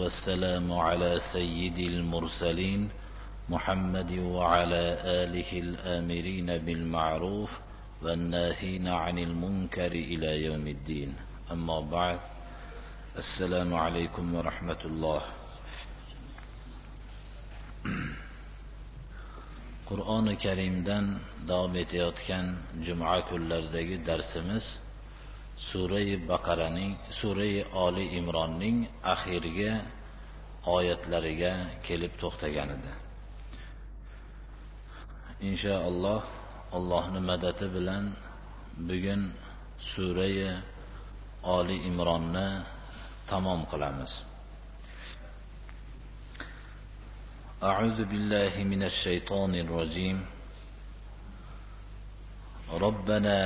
والسلام على سيد المرسلين محمد وعلى آله الآمرين بالمعروف والناهين عن المنكر إلى يوم الدين. أما بعد، السلام عليكم ورحمة الله. Qur'oni Karimdan davom etayotgan juma kunlaridagi darsimiz Sura-i Baqaraning, Sura-i Ali Imronning oxirgi oyatlariga kelib to'xtagan edi. Inshaalloh Allohning madadi bilan bugun Sura-i Ali Imronni tamom qilamiz. أعوذ بالله من الشيطان الرجيم. ربنا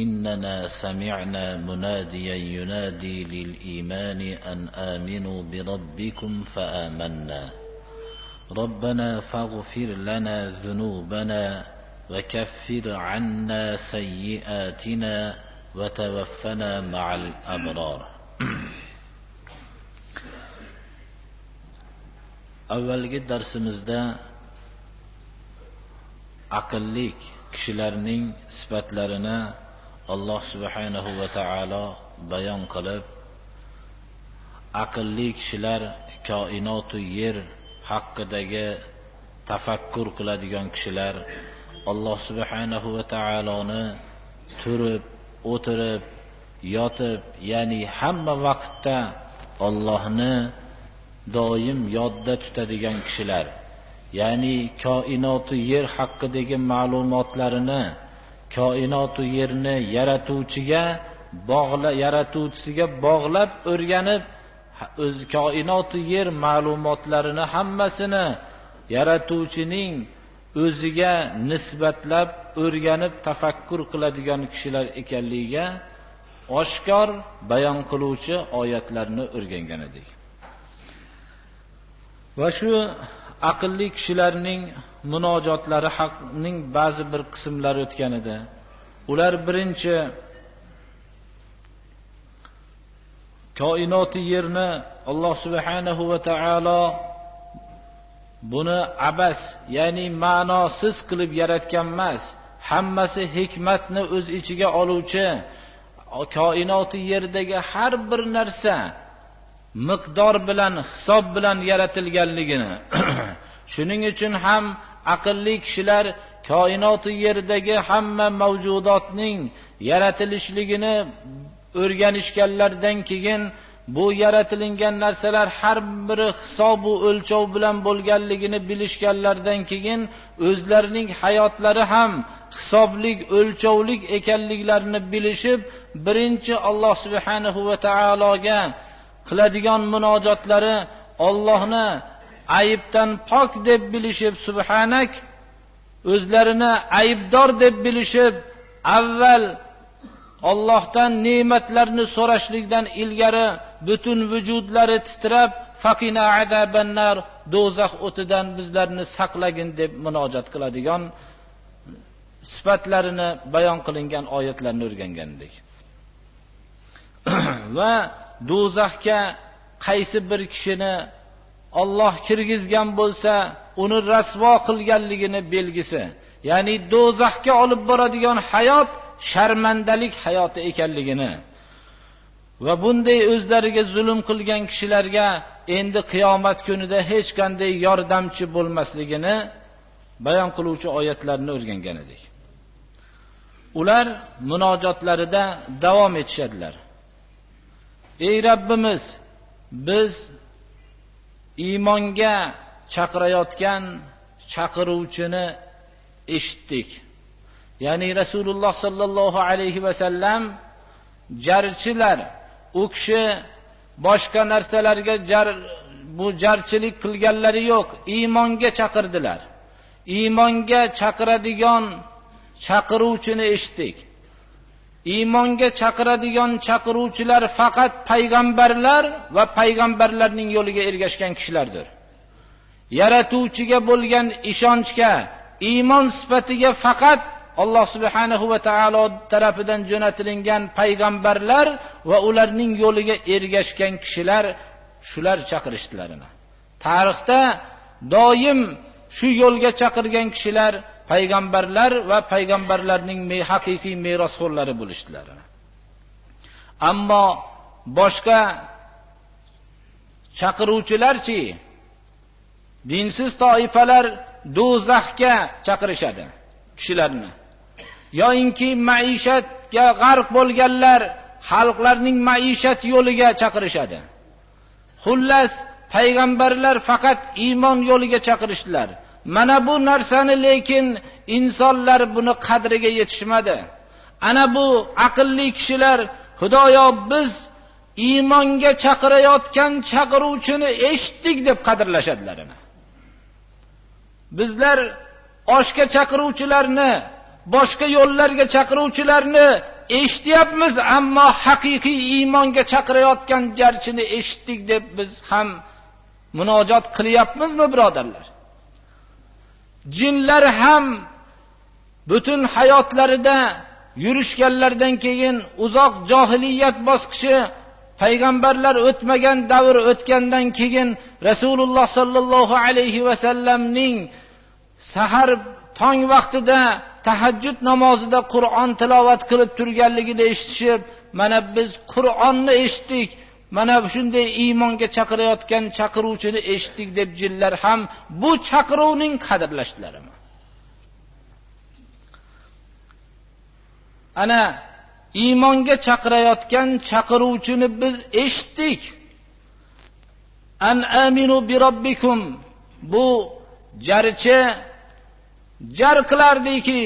إننا سمعنا مناديا ينادي للإيمان أن آمنوا بربكم فآمنا ربنا فاغفر لنا ذنوبنا وكفر عنا سيئاتنا وتوفنا مع الأبرار. Avvalgi darsimizda aqlli kishilarning sifatlarini Alloh subhanahu va taolo bayon qilib, aqlli kishilar koinot va yer haqidagi tafakkur qiladigan kishilar Alloh subhanahu va taoloni turib, o'tirib, yotib, ya'ni hamma vaqtda Allohni doim yodda tutadigan kishilar, ya'ni koinot va yer haqidagi ma'lumotlarini koinot va yerni yaratuvchisiga bog'lab o'rganib, o'z koinot va yer ma'lumotlarini hammasini yaratuvchining o'ziga nisbatlab o'rganib tafakkur qiladigan kishilar ekanligiga oshkor bayon qiluvchi oyatlarni o'rgangan edik. Va shu aqlli kishilarning munojotlari haqning ba'zi bir qismlari o'tgan edi. Ular birinchi koinoti yerni Alloh subhanahu va taolo buni abas, ya'ni ma'nosiz qilib yaratgan emas, hammasi hikmatni o'z ichiga oluvchi, koinoti yerdagi har bir narsa miqdor bilan, hisob bilan yaratilganligini shuning uchun ham aqlli kishilar koinot va yerdagi hamma mavjudotning yaratilishligini o'rganishganlardan keyin bu yaratilgan narsalar har biri hisob va o'lchov bilan bo'lganligini bilishganlardan keyin o'zlarining hayotlari ham hisoblik, o'lchovlik ekanliklarini bilishib, birinchi Alloh subhanahu va taologa qiladigan munojotlari Allohni ayibdan pok deb bilishib, subhanak, o'zlarini aybdor deb bilishib, avval Allohdan ne'matlarni so'rashlikdan ilgari butun vujudlari titrab, faqina azabannar, do'zax o'tidan bizlarni saqlagin deb munojat qiladigan sifatlarini bayon qilingan oyatlarni o'rgangandik. Va do'zaxga qaysi bir kishini Alloh kirgizgan bo'lsa, uni rasvo qilganligini belgisi, ya'ni do'zaxga olib boradigan hayot sharmandalik hayoti ekanligini va bunday o'zlariga zulm qilgan kishilarga endi qiyomat kunida hech qanday yordamchi bo'lmasligini bayon qiluvchi oyatlarni o'rgangan edik. Ular munojotlarida davom etishadilar. Ey Rabbimiz, biz iymonga chaqirayotgan chaqiruvchini eshitdik. Ya'ni Rasululloh sallallohu alayhi va sallam jarchilar, u kishi boshqa narsalarga bu jarchilik qilganlari yo'q, iymonga chaqirdilar. Iymonga chaqiradigan chaqiruvchini eshitdik. Iymonga chaqiradigan chaqiruvchilar faqat payg'ambarlar va payg'ambarlarning yo'liga ergashgan kishilardir. Yaratuvchiga bo'lgan ishonchga, iymon sifatiga faqat Alloh subhanahu va taolo tarafidan jo'natilgan payg'ambarlar va ularning yo'liga ergashgan kishilar shular chaqirishdilar. Tarixda doim shu yo'lga chaqirgan kishilar payg'ambarlar va payg'ambarlarning haqiqiy merosxo'rlari bo'lishdilar. Ammo boshqa chaqiruvchilarchi, dinsiz toifalar do'zaxga chaqirishadi kishilarni. Yo'inki maishatga g'arq bo'lganlar xalqlarning maishat yo'liga chaqirishadi. Xullas, payg'ambarlar faqat iymon yo'liga chaqirishdilar. Mana bu narsani lekin insonlar buni qadriga yetishmadi. Ana bu aqlli kishilar, Xudoyo biz iymonga chaqirayotgan chaqiruvchini eshitdik deb qadrlashadilar. Bizlar oshga chaqiruvchilarni, boshqa yo'llarga chaqiruvchilarni eshityapmiz, ammo haqiqiy iymonga chaqirayotgan jarchini eshitdik deb biz ham munojot qilyapmizmi, birodarlar? Jinlar ham butun hayotlarida yurishganlardan keyin uzoq johiliyat bosqichi, payg'ambarlar o'tmagan davr o'tgandan keyin Rasululloh sallallohu alayhi va sallamning sahar tong vaqtida tahajjud namozida Qur'on tilovat qilib turganligini eshitishib, mana biz Qur'onni eshitdik, mana shunday iymonga chaqirayotgan chaqiruvchini eshitdik deb jinlar ham bu chaqiruvning qadrlashdilar. Ana iymonga chaqirayotgan chaqiruvchini biz eshitdik. An aminu bi robbikum, bu jarchi jar qilardiki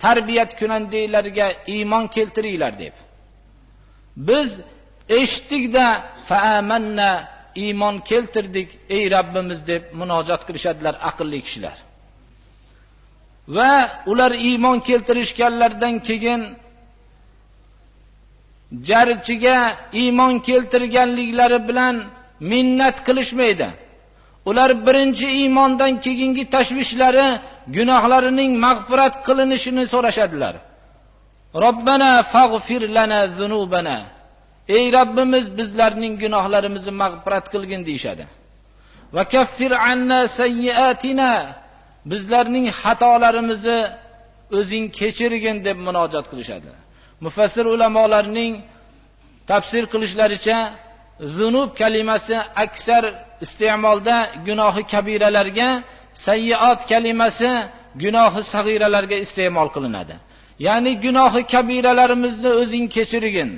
tarbiyat kunandiylarga iymon keltiringlar deb. Biz eshitdik-da fa amanna, iymon keltirdik ey Rabbimiz deb munojat qilishadilar aqlli kishilar. Va ular iymon keltirishganlardan keyin jarchiga iymon keltirganliklari bilan minnat qilishmaydi. Ular birinchi iymondan keyingi tashvishlari gunohlarining mag'firat qilinishini so'rashadilar. Robbana faghfir lana zunubana, ey Rabbimiz bizlarning gunohlarimizni mag'firat qilgin deyshadi. Va kaffir anna sayyiatina, bizlarning xatolarimizni o'zing kechirgin deb munojat qilishadi. Mufassir ulamolarning tafsir qilishlaricha zunub kalimasi aksar iste'molda gunohi kabiralarga, sayyiat kalimasi gunohi sag'iralarga iste'mol qilinadi. Ya'ni gunohi kabiralarimizni o'zing kechirgin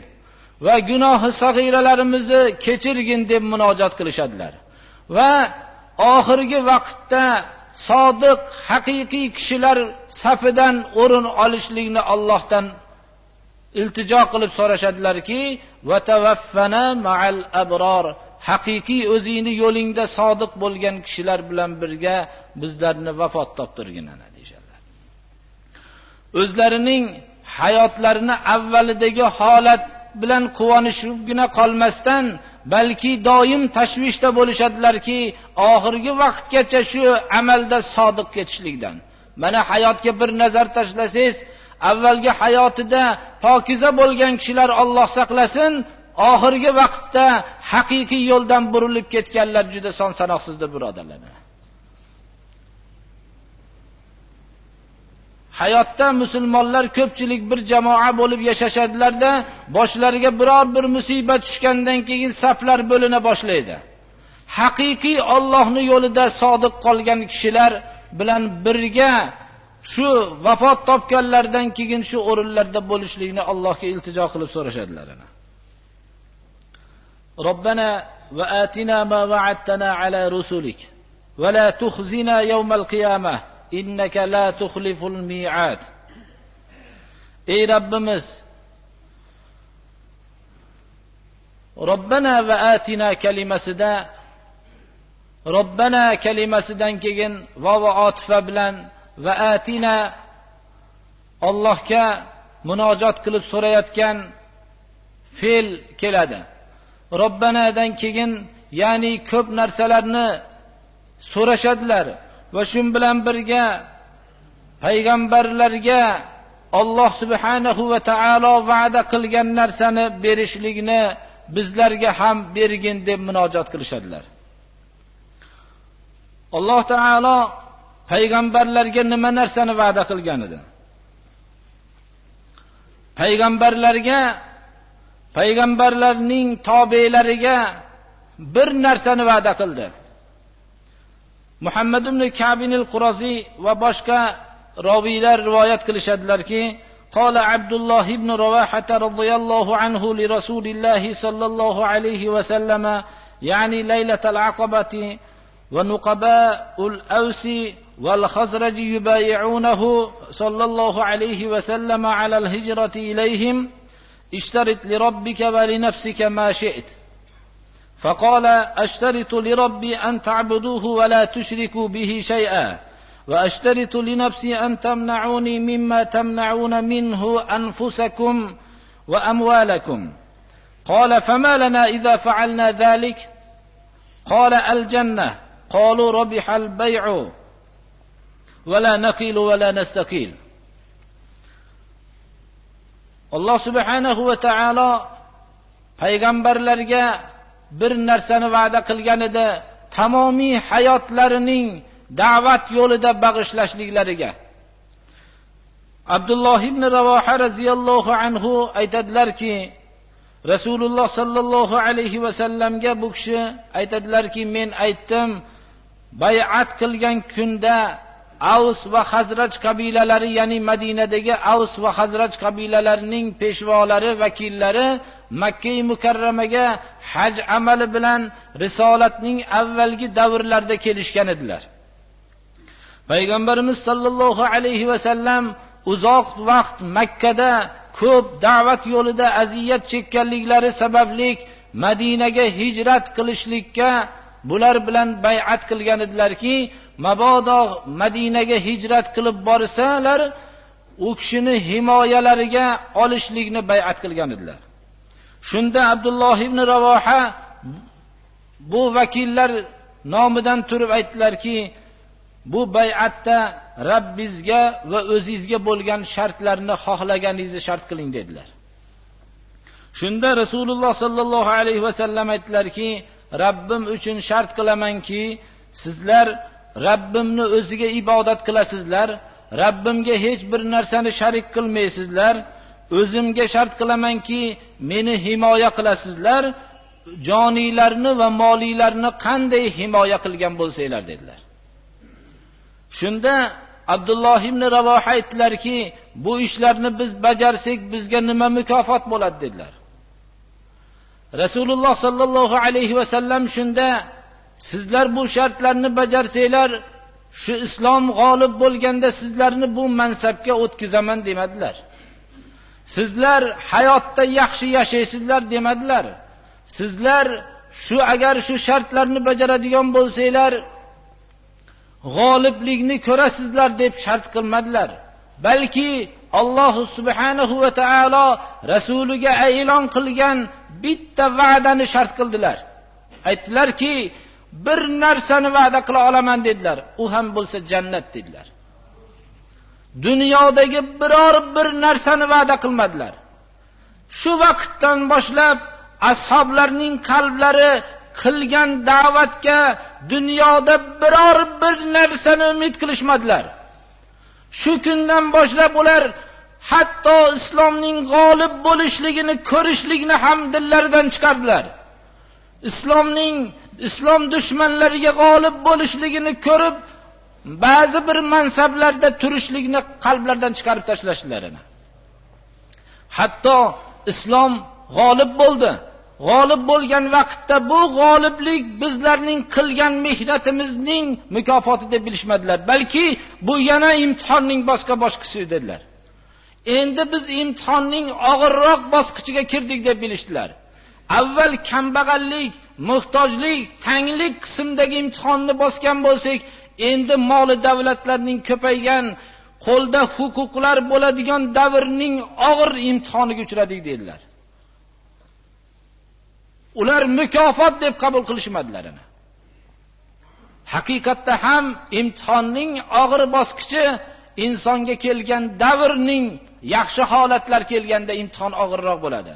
va gunohi sag'iralarimizni kechirgin deb munojat qilishadilar. Va oxirgi vaqtda sodiq, haqiqiy kishilar safidan o'rin olishlikni Allohdan iltijo qilib so'rashadilarki, va tawaffana ma'al abror, haqiqiy o'zingni yo'lingda sodiq bo'lgan kishilar bilan birga bizlarni vafot toptirgin ana deyshadilar. O'zlarining hayotlarini avvalidagi holat bilan quvonishibgina qolmasdan, balki doim tashvishda bo'lishadilarki, oxirgi vaqtgacha shu amalda sodiq ketishlikdan. Mana hayotga bir nazar tashlasangiz, avvalgi hayotida pokiza bo'lgan kishilar Alloh saqlasin, oxirgi vaqtda haqiqiy yo'ldan burilib ketganlar juda son sanoqsizdir, birodarlar. Hayotda musulmonlar ko'pchilik bir jamoa bo'lib yashashadilarda, boshlariga biror bir musibat tushgandan keyin saflar bo'lina boshlaydi. Haqiqiy Allohning yo'lida sodiq qolgan kishilar bilan birga shu vafot topganlardan keyin shu o'rinlarda bo'lishlikni Allohga iltijo qilib so'rashadilar. Robbana va atina ma va'adtana ala rusulik va la tukhzina yawmal qiyamah innaka la tukhliful mi'ad. Ey Rabbimiz, Robbana va atina kalimasida Robbana kalimasidan keyin va otifa bilan va atina Allohga munojat qilib so'rayotgan fe'l keladi. Robbanadan keyin ya'ni ko'p narsalarni so'rashadilar va shun bilan birga payg'ambarlarga Alloh subhanahu va taolo va'da qilgan narsani berishlikni bizlarga ham bergin deb munojat qilishadilar. Alloh taolo payg'ambarlarga nima narsani va'da qilgan edi? Payg'ambarlarning tobelariga bir narsani va'da qildi. Muhammad ibn Ka'b al-Qurazi va boshqa roviylar rivoyat qilishadilarki, قال عبد الله بن رواحة رضي الله عنه لرسول الله صلى الله عليه وسلم يعني ليلة العقبة ونقباء الأوس والخزرج يبايعونه صلى الله عليه وسلم على الهجرة إليهم اشترط لربك ولنفسك ما شئت. فقال اشترط لربي أن تعبدوه ولا تشركوا به شيئا واشترط لنفسي أن تمنعوني مما تمنعون منه أنفسكم وأموالكم. قال فما لنا إذا فعلنا ذلك؟ قال الجنة. قالوا ربح البيع ولا نقيل ولا نستقيل. Allah subhanahu va taolo payg'ambarlarga bir narsani va'da qilgan edi, tamomiy hayotlarining da'vat yo'lida bag'ishlashliklariga. Abdulloh ibn Ravoha radhiyallohu anhu aytadilarki, Rasululloh sallallohu alayhi va sallamga bu kishi aytadilarki, men aytdim, bay'at qilgan kunda Avs va Xazraj qabilalari, ya'ni Madinadagi Avs va Xazraj qabilalarining peshvolari, vakillari Makka mukarramaga haj amali bilan risolatning avvalgi davrlarida kelishgan edilar. Payg'ambarimiz sallallohu alayhi va sallam uzoq vaqt Makkada ko'p da'vat yo'lida aziyat chekkanliklari sababli Madinaga hijrat qilishlikka bular bilan bay'at qilgan edilarki, mabodo Madinaga hijrat qilib borsalar, u kishini himoyalariga olishlikni bay'at qilgan edilar. Shunda Abdulloh ibn Ravoha bu vakillar nomidan turib aytdilarki, bu bay'atda Rabbingizga va o'zingizga bo'lgan shartlarni xohlaganingizni shart qiling dedilar. Shunda Rasululloh sallallohu alayhi va sallam aytdilarki, Rabbim uchun shart qilamanki, sizlar Rabbimni o'ziga ibodat qilasizlar, Rabbimga hech bir narsani sharik qilmaysizlar. O'zimga shart qilamanki, meni himoya qilasizlar, joniylarni va moliylarni qanday himoya qilgan bo'lsanglar dedilar. Shunda Abdulloh ibn Ravoha aytdilarki, bu ishlarni biz bajarsak bizga nima mukofot bo'ladi dedilar. Rasululloh sallallohu alayhi va sallam shunda, sizlar bu shartlarni bajarsanglar, shu islom g'olib bo'lganda sizlarni bu mansabga o'tkazaman demadilar. Sizlar hayotda yaxshi yashaysizlar demadilar. Sizlar agar shu shartlarni bajaradigan bo'lsanglar, g'oliblikni ko'rasizlar deb shart qilmadilar. Balki Alloh subhanahu va taolo rasuliga e'lon qilgan bitta va'dani shart qildilar. Aytdilarki, bir narsani va'da qila olaman dedilar. U ham bo'lsa jannat dedilar. Dunyodagi biror bir narsani va'da qilmadilar. Shu vaqtdan boshlab ashoblarning qalblari qilgan da'vatga dunyoda biror bir narsani umid qilishmadilar. Shu kundan boshlab ular hatto islomning g'olib bo'lishligini ko'rishlikni ham dillaridan chiqardilar. Islom dushmanlariga g'olib bo'lishligini ko'rib, ba'zi bir mansablarda turishlikni qalblaridan chiqarib tashlashdilar. Hatto islom g'olib bo'ldi. G'olib bo'lgan vaqtda bu g'oliblik bizlarning qilgan mehnatimizning mukofoti deb bilishmadilar. Balki bu yana imtihonning boshqa bosqichi dedilar. Endi biz imtihonning og'irroq bosqichiga kirdik deb bilishdilar. Avval kambag'allik, muhtojlik, tanglik qismdagi imtihonni bosgan bo'lsak, endi moli davlatlarning ko'paygan, qo'lda huquqlar bo'ladigan davrning og'ir imtihoniga uchradik dedilar. Ular mukofot deb qabul qilishmadilar. Haqiqatda ham imtihonning og'ir bosqichi insonga kelgan davrning yaxshi holatlar kelganda imtihon og'irroq bo'ladi.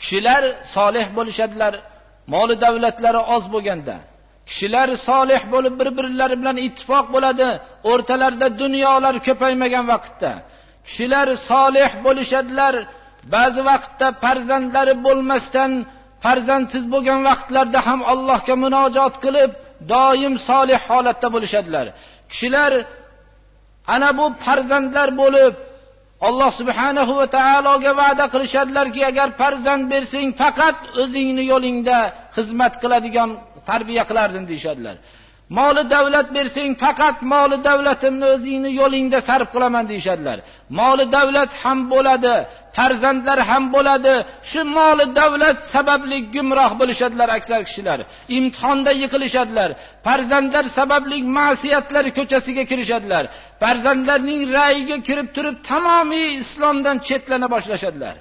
Kishilar solih bo'lishadilar, mol davlatlari oz bo'lganda. Kishilar solih bo'lib bir-birlari bilan ittifoq bo'ladi, o'rtalarida dunyolar ko'paymagan vaqtda. Kishilar solih bo'lishadilar, ba'zi vaqtda farzandlari bo'lmasdan farzandsiz bo'lgan vaqtlarda ham Allohga munojat qilib, doim solih holatda bo'lishadilar. Kishilar ana bu farzandlar bo'lib Alloh subhanahu va taologa va'da qilishadilarki, agar farzand bersang, faqat o'zingni yo'lingda xizmat qiladigan tarbiya qilardim deyshadilar. Moli davlat bersang, faqat moli davlatimni o'zingni yo'lingda sarf qilaman deyshadilar. Moli davlat ham bo'ladi, farzandlar ham bo'ladi. Shu moli davlat sababli gumroh bo'lishadilar aksar kishilar. Imtihonda yiqilishadilar. Farzandlar sababli ma'siyatlar ko'chasiga kirishadilar. Farzandlarning ra'yiga kirib turib tamomiy islomdan chetlana boshlashadilar.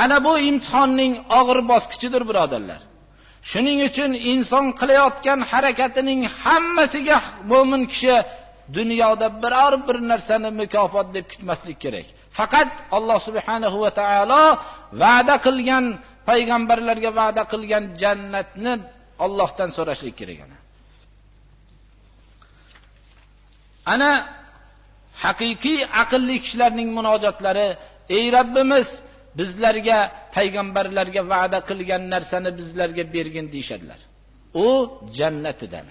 Ana bu imtihonning og'ir bosqichidir, birodarlar. Shuning uchun inson qilayotgan harakatining hammasiga mo'min kishi dunyoda biror bir narsani mukofot deb kutmaslik kerak. Faqat Alloh subhanahu va taolo va'da qilgan, payg'ambarlarga va'da qilgan jannatni Allohdan so'rashlik kerak. Ana haqiqiy aqlli kishilarning munojotlari: ey Rabbimiz, bizlarga payg'ambarlarga va'da qilgan narsani bizlarga bergin deyshadilar. U jannatidan.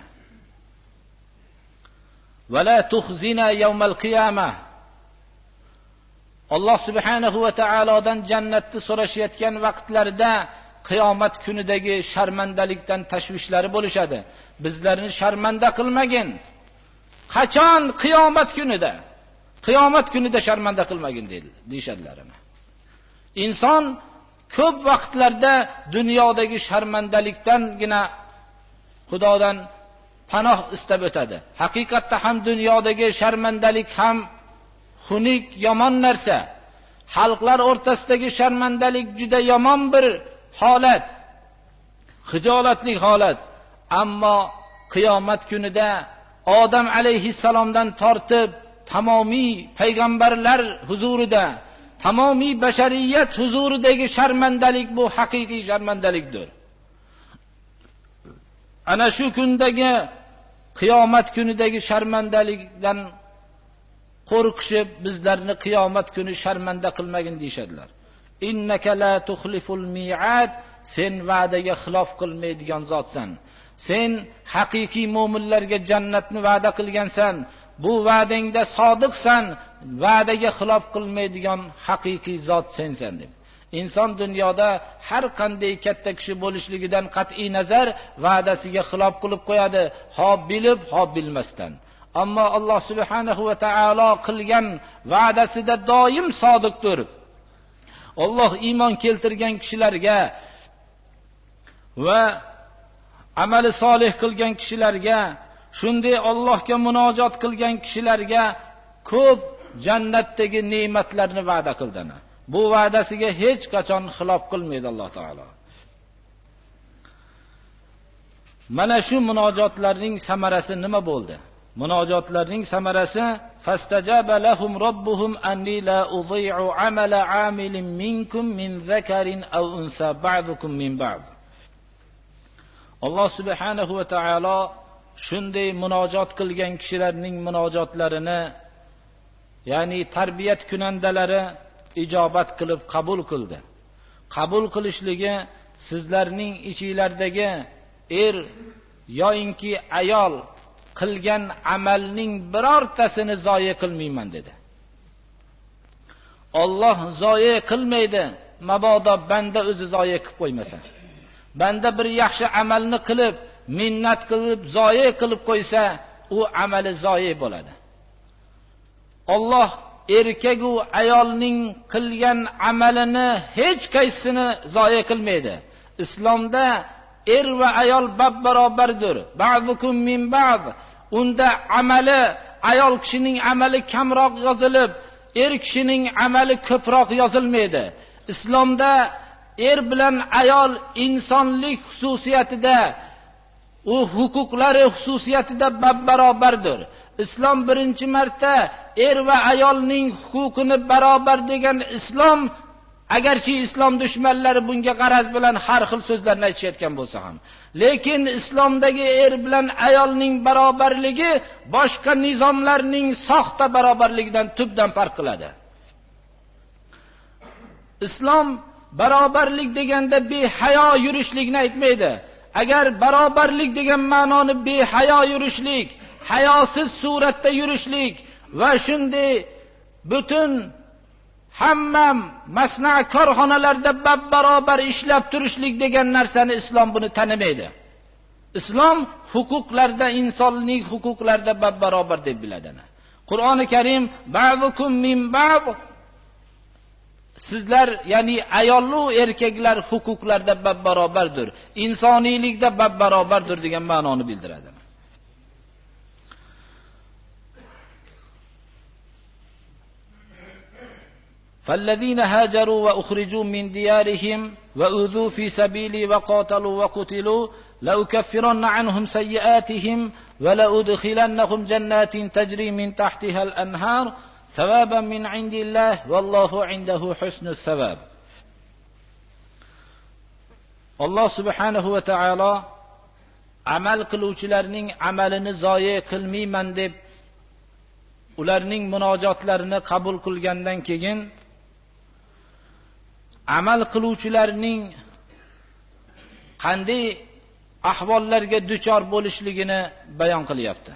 Va la tukhzina yawmal qiyamah. Alloh subhanahu va taolodan jannatni so'rashayotgan vaqtlarida qiyomat kunidagi sharmandalikdan tashvishlari bo'lishadi. Bizlarni sharmanda qilmagin. Qachon? Qiyomat kunida. Qiyomat kunida sharmanda qilmagin deyshadilar. Inson ko'p vaqtlarda dunyodagi sharmandalikdangina Xudodan panoh istab o'tadi. Haqiqatda ham dunyodagi sharmandalik ham xunuk, yomon narsa. Xalqlar o'rtasidagi sharmandalik juda yomon bir holat, xijolatli holat. Ammo qiyomat kunida Odam alayhissalomdan tortib tamomiy payg'ambarlar huzurida, tamomiy bashariyat huzuridagi sharmandalik bu haqiqiy sharmandalikdir. Ana shu kundagi qiyomat kunidagi sharmandalikdan qo'rqishib bizlarni qiyomat kuni sharmanda qilmagin deyshadilar. Innaka la tuxliful mi'ad, sen va'daga xilof qilmaydigan zotsan. Sen haqiqiy mu'minlarga jannatni va'da qilgansan. Bu va'dangda sodiqsan, va'daga xilof qilmaydigan haqiqiy zot sensan deb. Inson dunyoda har qanday katta kishi bo'lishligidan qat'iy nazar va'dasiga xilof qilib qo'yadi, xo'p bilib, xo'p bilmasdan. Ammo Alloh subhanahu va taolo qilgan va'dasida doim sodiqdir. Alloh iymon keltirgan kishilarga va amali solih qilgan kishilarga, shunday Allohga munojat qilgan kishilarga ko'p jannatdagi ne'matlarni va'da qildina. Bu va'dasiga hech qachon xilof qilmaydi Alloh taolo. Mana shu munojotlarning samarasi nima bo'ldi? Munojotlarning samarasi: fastajaba lahum robbuhum anni la udhi'u amala 'amilin minkum min zakarin aw unsa ba'dukum min ba'd. Alloh subhanahu va taolo shunday munojot qilgan kishilarning munojotlarini, ya'ni tarbiyat kunandalari ijobat qilib qabul qildi. Qabul qilishligi sizlarning ichinglardagi er yoinki ayol qilgan amalning birortasini zoya qilmayman dedi. Alloh zoya qilmaydi, mabodo banda o'zi zoya qilib qo'ymasa. Banda bir yaxshi amalni qilib, minnat qilib, zoya qilib qo'ysa, u amali zoya bo'ladi. Alloh erkak va ayolning qilgan amalini hech qaysini zoya qilmaydi. Islomda er va ayol barobardir. Ba'dukum min ba'd. Unda amali, ayol kishining amali kamroq yozilib, er kishining amali ko'proq yozilmaydi. Islomda er bilan ayol insonlik xususiyatida, u huquqlari xususiyatida barobardir. Islom birinchi marta er va ayolning huquqini barobar degan islom Agarchi islom dushmanlari bunga g'araz bilan har xil so'zlarni aytishayotgan bo'lsa ham, lekin islomdagi er bilan ayolning barobarligi boshqa nizomlarning soxta barobarligidan tubdan farq qiladi. Islom barobarlik deganda behayo yurishlikni aytmaydi. Agar barobarlik degan ma'noni behayo yurishlik, hayosiz suratda yurishlik va shunday butun hamma masna korxonalarda barobar ishlab turishlik degan narsani islom buni tanimaydi. Islom huquqlarda, insonning huquqlarida barobar deb biladi. Qur'oni Karim ba'zukum min ba'z, sizlar ya'ni ayollu erkaklar huquqlarda barobardir, insoniylikda barobardir degan ma'noni bildiradi. فالذين هاجروا وأخرجوا من ديارهم وأوذوا في سبيلي وقاتلوا وقتلوا لأكفرن عنهم سيئاتهم ولأدخلنهم جنات تجري من تحتها الأنهار ثوابا من عند الله والله عنده حسن الثواب. Allah subhanahu va taolo amal qiluvchilarning amalini zoya qilmayman deb ularning munojotlarini qabul qilgandan keyin amal qiluvchilarning qanday ahvollarga duchor bo'lishligini bayon qilyapti.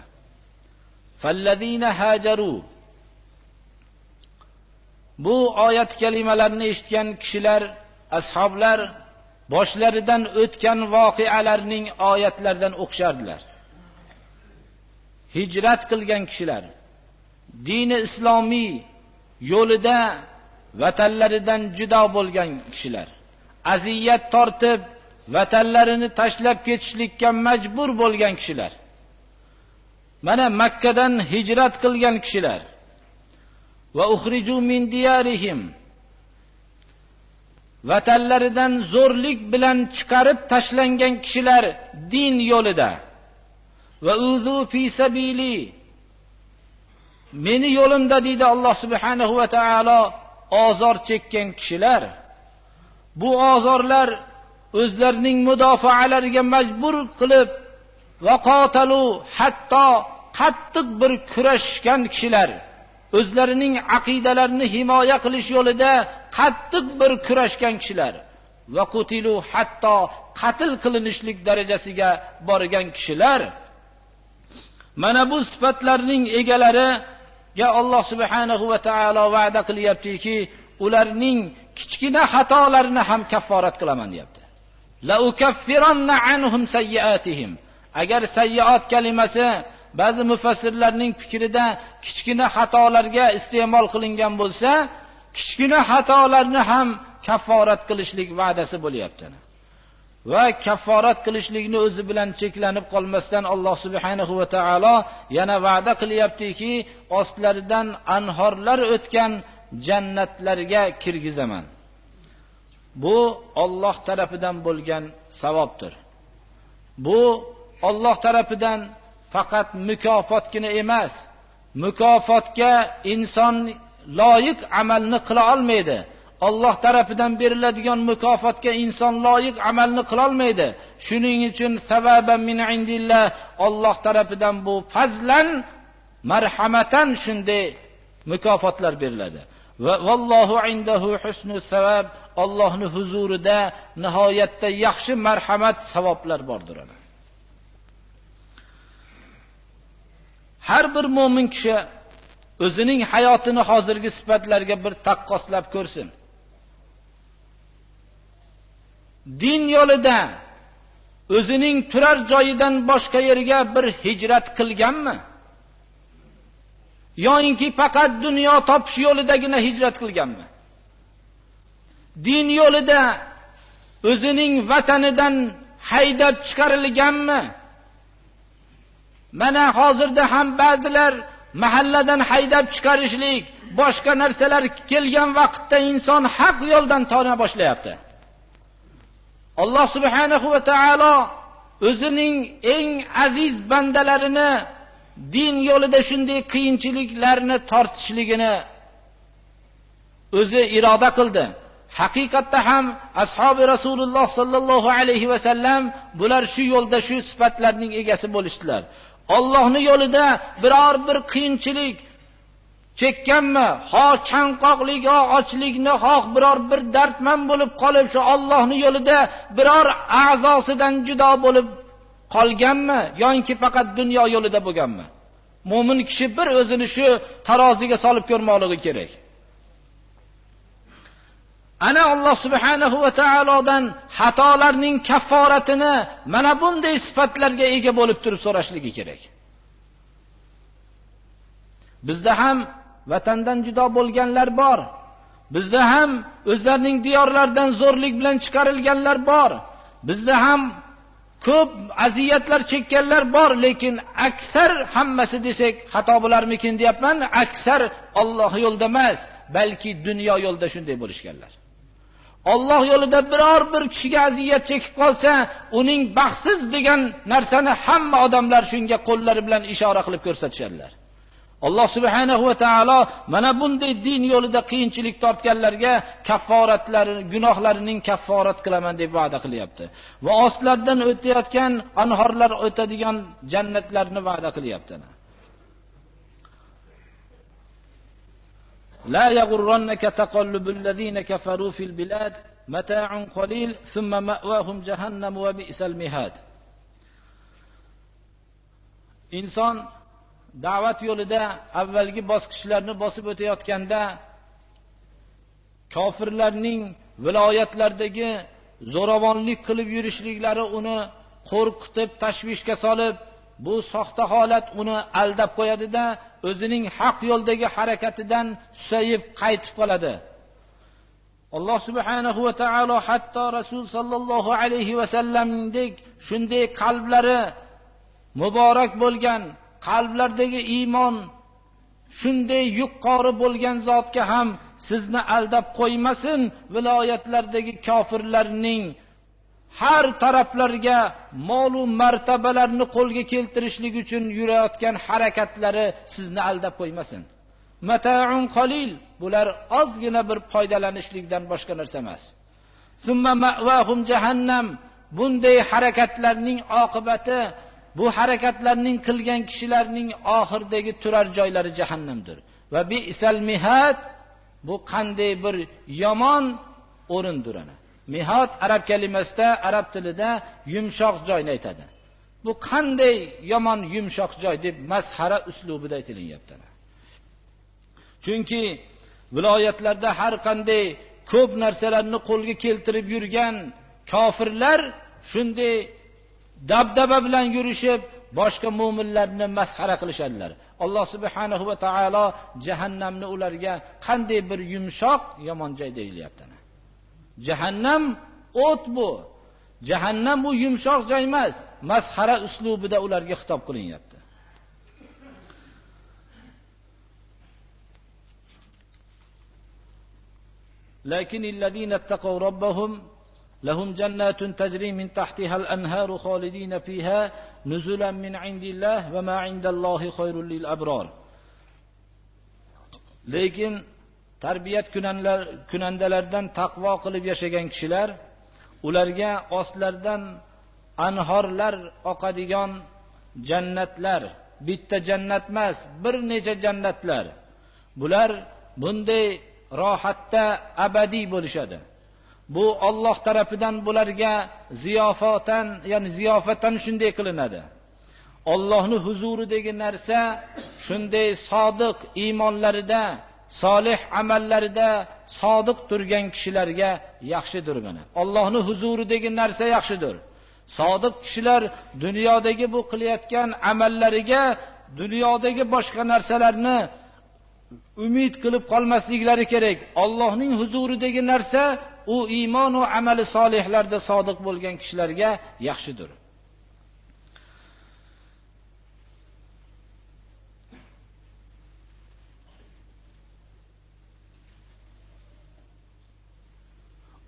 Fallazina hajaru, bu oyat kalimalarni eshitgan kishilar, ashoblar boshlaridan o'tgan voqealarning oyatlaridan o'qishardilar. Hijrat qilgan kishilar, dini islomiy yo'lida vatanlaridan judo bo'lgan kishilar, aziyat tortib vatanlarini tashlab ketishlikka majbur bo'lgan kishilar, mana Makkadan hijrat qilgan kishilar, va ukhriju min diyarihim, vatanlaridan zo'rlik bilan chiqarib tashlangan kishilar din yo'lida, va uzu fi sabili, meni yo'limda deydi Alloh subhanahu va taolo, ozor chekkan kishilar, bu ozorlar o'zlarining mudofaalariga majbur qilib va qatalu, hatto qattiq bir kurashgan kishilar, o'zlarining aqidalarini himoya qilish yo'lida qattiq bir kurashgan kishilar, va qutilu, hatto qatl qilinishlik darajasiga borgan kishilar, mana bu sifatlarning egalariga Alloh subhanahu va taolo va'da qilyaptiki, ularning kichkina xatolarini ham kafforat qilaman deyapti. La ukaffiranna anhum sayyiatihim. Agar sayyiat kalimasi ba'zi mufassirlarning fikrida kichkina xatolarga iste'mol qilingan bo'lsa, kichkina xatolarni ham kafforat qilishlik va'dasi bo'lyapti. Va kafforat qilishlikni o'zi bilan cheklanib qolmasdan Alloh subhanahu va taolo yana va'da qilyaptiki, ostlaridan anhorlar o'tgan jannatlarga kirgizaman. Bu Alloh tarafidan bo'lgan savobdir. Bu Alloh tarafidan faqat mukofotgina emas, mukofotga inson loyiq amalni qila olmaydi. Alloh tarafidan beriladigan mukofotga inson loyiq amalni qila olmaydi. Shuning uchun savaban min indillah, Alloh tarafidan bu fazlan, marhamatan shunday mukofotlar beriladi. Va vallohu indahu husnus savab, Allohning huzurida nihoyatda yaxshi marhamat, savoblar bordir. Har bir mo'min kishi o'zining hayotini hozirgi sifatlarga bir taqqoslab ko'rsin. Din yo'lida o'zining turar joyidan boshqa yerga bir hijrat qilganmi? Yo'inki faqat dunyo topish yo'lidagina hijrat qilganmi? Din yo'lida o'zining vatanidan haydab chiqarilganmi? Mana hozirda ham ba'zilar mahalladan haydab chiqarishlik, boshqa narsalar kelgan vaqtda inson haq yo'ldan tona boshlayapti. Alloh subhanahu va taolo o'zining eng aziz bandalarini din yo'lida shunday qiyinchiliklarni tortishligini o'zi iroda qildi. Haqiqatda ham ashabi Rasululloh sallallohu alayhi va sallam bular shu yo'lda shu sifatlarning egasi bo'lishdilar. Allohning yo'lida biror bir qiyinchilik chekkanmi, xoh chanqoqlik, xoh ochlikni, xoh biror bir dardman bo'lib qolib, shu Allohning yo'lida biror a'zosidan judo bo'lib qolganmi, yoki faqat dunyo yo'lida bo'lganmi? Mo'min kishi bir o'zini shu taroziga solib ko'rmoqligi kerak. Ana Alloh subhanahu va taolodan xatolarning kafforatini mana bunday sifatlarga ega bo'lib turib so'rashligi kerak. Bizda ham vatandan judo bo'lganlar bor. Bizda ham o'zlarining diyorlaridan zo'rlik bilan chiqarilganlar bor. Bizda ham ko'p aziyatlar chekkanlar bor, lekin aksar hammasi desak xato bo'larmikin deyapman, aksar Alloh yo'lida emas, balki dunyo yo'lida shunday bo'lishganlar. Alloh yo'lida biror bir kishiga aziyat chekib qolsa, uning baxtsiz degan narsani hamma odamlar shunga qo'llari bilan ishora qilib ko'rsatishadilar. Alloh subhanahu va taolo mana bunday din yo'lida qiyinchilik tortganlarga kafforatlari, gunohlarining kafforat qilaman deb va'da qilyapti. Va ostlardan o'tayotgan anhorlar o'tadigan jannatlarni va'da qilyapti. La yaghurrannaka taqallubul ladina kafaru fil bilad mata'un qalil thumma ma'wahum jahannam wa bi'sal mihad. Inson da'vat yo'lida avvalgi bosqichlarni bosib o'tayotganda kofirlarning viloyatlardagi zo'ravonlik qilib yurishliklari uni qo'rqitib, tashvishga solib, bu soxta holat uni aldab qo'yadi-da, o'zining haq yo'ldagi harakatidan susayib qaytib qoladi. Alloh subhanahu va taolo hatto Rasul sallallohu alayhi va sallamdek shunday qalblari muborak bo'lgan, qalblardagi iymon shunday yuqori bo'lgan zotga ham sizni aldab qo'ymasin, viloyatlardagi kofirlarning har taraflarga mol-u martabalarni qo'lga keltirishlik uchun yurayotgan harakatlari sizni aldab qo'ymasin. Mata'un qalil, bular ozgina bir foydalanishlikdan boshqa narsa emas. Summa ma'wahum jahannam, bunday harakatlarning oqibati, bu harakatlarning qilgan kishilarning oxirdagi turar joylari jahannamdir. Va bi'sal mihad, bu qanday bir yomon o'rindir ana. Mihad arab kalimasida, arab tilida yumshoq joyni aytadi. Bu qanday yomon yumshoq joy deb mazhara uslubida aytilyapti. Chunki viloyatlarda har qanday ko'p narsalarni qo'lga keltirib yurgan kofirlar shunday dabdaba bilan yurishib, boshqa mu'minlarni mazhara qilishadilar. Alloh subhanahu va taolo jahannamni ularga qanday bir yumshoq yomon joy deyilyapti. Jahannam o't bu. Jahannam bu yumshoq joy emas, mazhara uslubida ularga xitob qilinyapti. Lakin allazina ittaqaw robbahum lahum jannatun tajri min tahtiha al-anharu khalidina fiha nuzulan min indillah va ma indallohi khayrul lil abrar. Lekin tarbiyat kunandalardan taqvo qilib yashagan kishilar, ularga ostlaridan anhorlar oqadigan jannatlar, bitta jannat emas, bir necha jannatlar. Bular bunday rohatda abadiy bo'lishadi. Bu Alloh tarafidan bularga ziyofatan shunday qilinadi. Allohning huzuridagi narsa shunday sodiq iymonlarida, solih amallarida sodiq turgan kishilarga yaxshidir mana. Allohning huzuridagi narsa yaxshidir. Sodiq kishilar dunyodagi bu qilayotgan amallariga, dunyodagi boshqa narsalarni umid qilib qolmasliklari kerak. Allohning huzuridagi narsa u iymon va amali solihlarda sodiq bo'lgan kishilarga yaxshidir.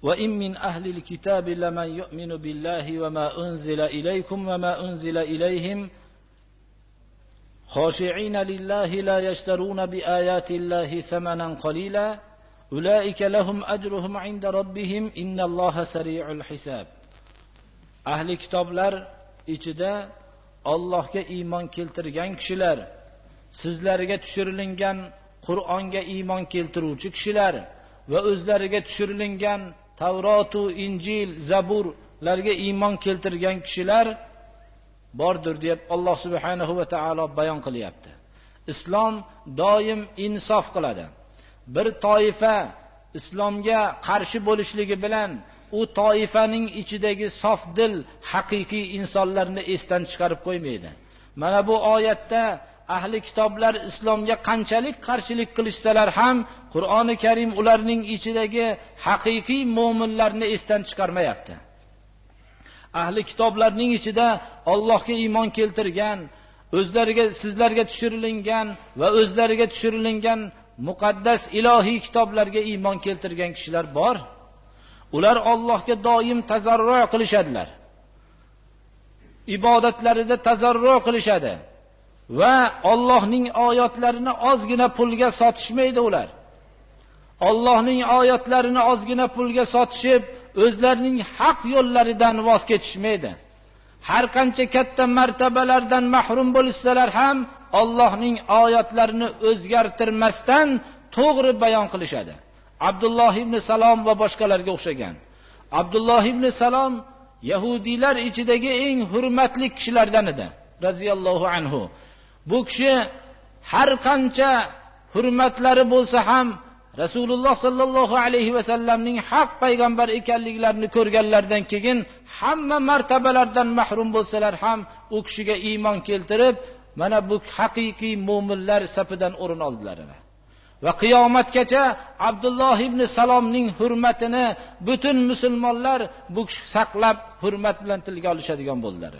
وَإِنْ مِنْ أَهْلِ الْكِتَابِ لَمَنْ يُؤْمِنُ بِاللَّهِ وَمَا أُنْزِلَ إِلَيْكُمْ وَمَا أُنْزِلَ إِلَيْهِمْ خاشعين لله لا يشترون بآيات الله ثمنا قليلا Ulaika lahum ajruhum 'inda robbihim innalloha sari'ul hisab. Ahli kitoblar ichida Allohga iymon keltirgan kishilar, sizlarga tushirilgan Qur'onga iymon keltiruvchi kishilar va o'zlariga tushirilgan Tavrot, Injil, Zaburlarga iymon keltirgan kishilar bordir deb Alloh subhanahu va taolo bayon qilyapti. Islom doim insof qiladi. Bir toifa islomga qarshi bo'lishligi bilan u toifaning ichidagi sof dil, haqiqiy insonlarni esdan chiqarib qo'ymaydi. Mana bu oyatda ahli kitoblar islomga qanchalik qarshilik qilishsalar ham Qur'oni Karim ularning ichidagi haqiqiy mu'minlarni esdan chiqarmayapti. Ahli kitoblarning ichida Allohga iymon keltirgan, o'zlariga sizlarga tushirilgan va o'zlariga tushirilgan muqaddas ilohiy kitoblarga iymon keltirgan kishilar bor. Ular Allohga doim tazarru qilishadilar. Ibodatlarida tazarru qilishadi va Allohning oyatlarini ozgina pulga sotishmaydi ular. Allohning oyatlarini ozgina pulga sotishib, o'zlarining haq yo'llaridan voz kechishmaydi. Har qancha katta martabalardan mahrum bo'lsalar ham Allohning oyatlarini o'zgartirmasdan to'g'ri bayon qilishadi. Abdulloh ibn Salom va boshqalarga o'xshagan. Abdulloh ibn Salom Yahudiylar ichidagi eng hurmatli kishilardan edi, raziyallohu anhu. Bu kishi har qancha hurmatlari bo'lsa ham Rasululloh sallallohu alayhi va sallamning haq payg'ambar ekanliklarini ko'rganlardan keyin hamma martabalardan mahrum bo'lsalar ham u kishiga iymon keltirib, mana bu haqiqiy mu'minlar safidan o'rin oldilar. Va qiyomatgacha Abdulloh ibn Salomning hurmatini butun musulmonlar bu kishi saqlab hurmat bilan tilga olishadigan bo'ldilar.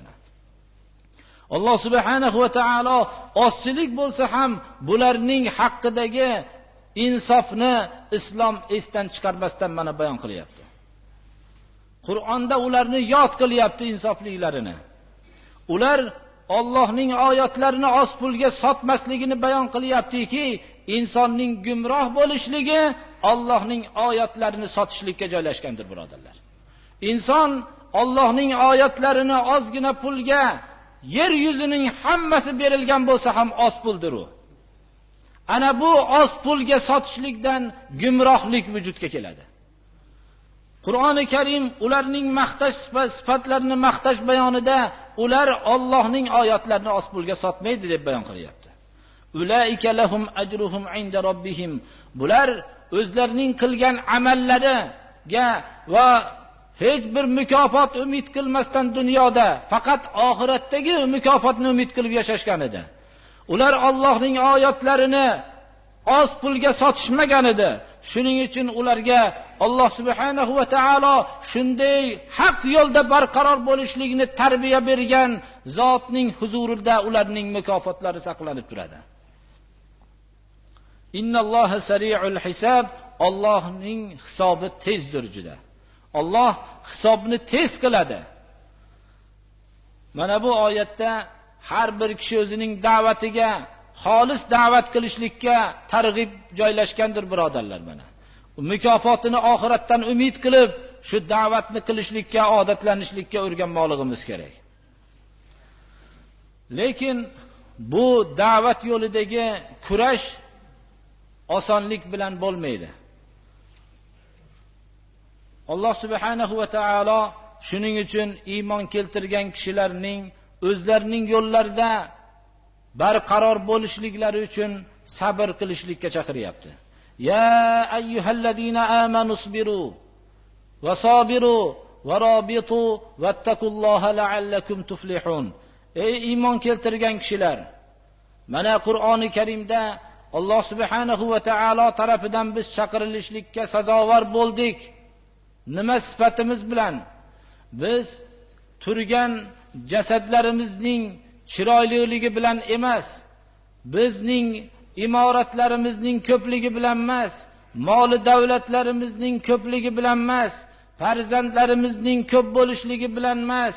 Alloh subhanahu va taolo ozchilik bo'lsa ham bularning haqqidagi insofni islom esdan chiqarmasdan mana bayon qilyapti. Qur'onda ularni yod qilyapti insofliklarini. Ular Allohning oyatlarini oz pulga sotmasligini bayon qilyaptiki, insonning gumroh bo'lishligi Allohning oyatlarini sotishlikka joylashgandir, birodarlar. Inson Allohning oyatlarini ozgina pulga, yer yuzining hammasi berilgan bo'lsa ham oz puldir u. Ana bu oz pulga sotishlikdan gumrohlik vujudga keladi. Qur'oni Karim ularning maqtash sifatlarini maqtash bayonida ular Allohning oyatlarini oz pulga sotmaydi deb bayon qilyapti. Ulaika lahum ajruhum 'inda robbihim. Bular o'zlarining qilgan amallariga va hech bir mukofot umid qilmasdan dunyoda faqat oxiratdagi mukofotni umid qilib yashashgan edi. Ular Allohning oyatlarini oz pulga sotishmagan edi. Shuning uchun ularga Alloh subhanahu va taolo shunday haq yo'lda barqaror bo'lishligini tarbiya bergan zotning huzurida ularning mukofotlari saqlanib turadi. Innalloha sari'ul hisab. Allohning hisobi tezdir juda. Alloh hisobni tez qiladi. Mana bu oyatda har bir kishi o'zining da'vatiga xolis da'vat qilishlikka targ'ib joylashgandir, birodarlar. Mana mukofotini oxiratdan umid qilib shu da'vatni qilishlikka, odatlanishlikka o'rganmoqligimiz kerak. Lekin bu da'vat yo'lidagi kurash osonlik bilan bo'lmaydi. Alloh subhanahu va taolo shuning uchun iymon keltirgan kishilarning o'zlarining yo'llarida barqaror bo'lishliklari uchun sabr qilishlikka chaqiryapti. Ya ayyuhallazina amanu sabiru va sabiru va rabitu vattaqulloha la'allakum tuflihun. Ey iymon keltirgan kishilar, mana Qur'oni Karimda Alloh subhanahu va taolo tarafidan biz chaqirilishlikka sazovor bo'ldik. Nima sifatimiz bilan? Biz turgan jasadlarimizning chiroyliligi bilan emas, bizning imoratlarimizning ko'pligi bilan emas, mol davlatlarimizning ko'pligi bilan emas, farzandlarimizning ko'p bo'lishligi bilan emas,